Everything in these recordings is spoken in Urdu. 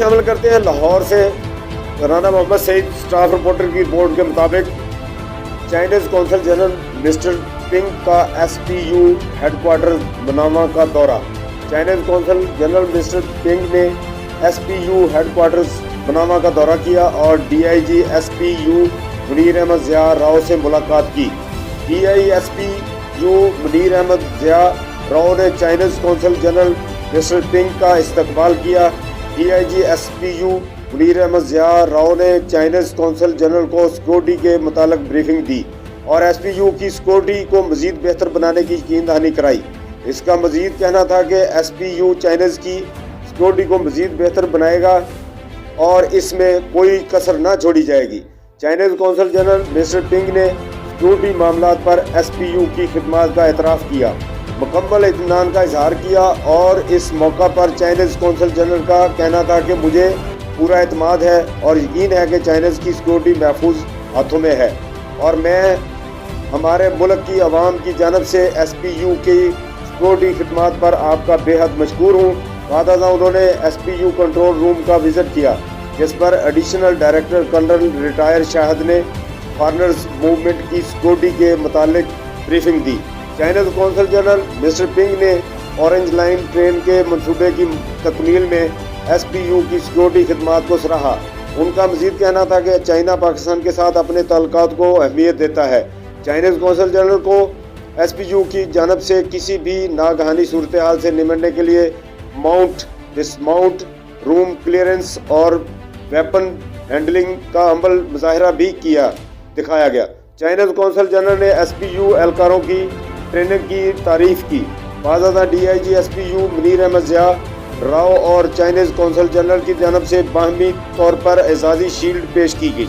شامل کرتے ہیں لاہور سے رانا محمد سعید اسٹاف رپورٹر کی رپورٹ کے مطابق Chinese consul general mister Peng کا S P U headquarter Manama کا دورہ۔ Chinese consul general mister Peng نے S P U headquarters Manama کا دورہ کیا اور D I G S P U Munir Ahmed Zia Rao سے ملاقات کی۔ D I S P U Munir Ahmed Zia Rao نے Chinese consul general mister Peng کا استقبال کیا۔ D I G S P U Munir Ahmed Zia Rao نے چائنیز قونصل جنرل کو سیکورٹی کے متعلق بریفنگ دی اور ایس پی یو کی سیکورٹی کو مزید بہتر بنانے کی یقین دہانی کرائی۔ اس کا مزید کہنا تھا کہ ایس پی یو چائنیز کی سیکورٹی کو مزید بہتر بنائے گا اور اس میں کوئی کسر نہ چھوڑی جائے گی۔ Chinese consul general mister Peng نے سیکورٹی معاملات پر ایس پی یو کی خدمات کا اعتراف کیا، مکمل اطمینان کا اظہار کیا اور اس موقع پر چائنیز قونصل جنرل کا کہنا تھا کہ مجھے پورا اعتماد ہے اور یقین ہے کہ چائنیز کی سیکورٹی محفوظ ہاتھوں میں ہے اور میں ہمارے ملک کی عوام کی جانب سے ایس پی یو کی سیکورٹی خدمات پر آپ کا بے حد مشکور ہوں۔ بعد ازاں انہوں نے S P you control room کا وزٹ کیا جس پر ایڈیشنل ڈائریکٹر کرنل ریٹائر شاہد نے فارنرز موومنٹ کی سیکورٹی کے متعلق بریفنگ دی۔ Chinese consul general mister Peng نے اورنج لائن ٹرین کے منصوبے کی تکمیل میں ایس پی یو کی سیکورٹی خدمات کو سراہا۔ ان کا مزید کہنا تھا کہ چائنا پاکستان کے ساتھ اپنے تعلقات کو اہمیت دیتا ہے۔ چائنیز قونصل جنرل کو ایس پی یو کی جانب سے کسی بھی ناگہانی صورتحال سے نمٹنے کے لیے ماؤنٹ، ڈس ماؤنٹ، روم کلیئرنس اور ویپن ہینڈلنگ کا عمل مظاہرہ بھی دکھایا گیا۔ چائنیز قونصل جنرل نے ایس پی یو اہلکاروں کی ٹریننگ کی تعریف کی۔ بعد ازاں D I G S P U Munir Ahmed Zia Rao اور چائنیز قونصل جنرل کی جانب سے باہمی طور پر اعزازی شیلڈ پیش کی گئی۔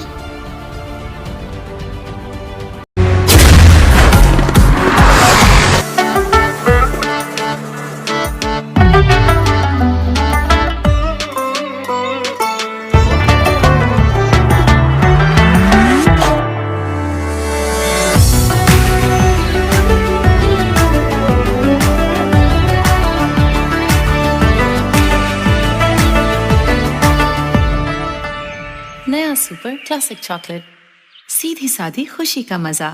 نیا سپر کلاسک چاکلیٹ، سیدھی سادھی خوشی کا مزہ۔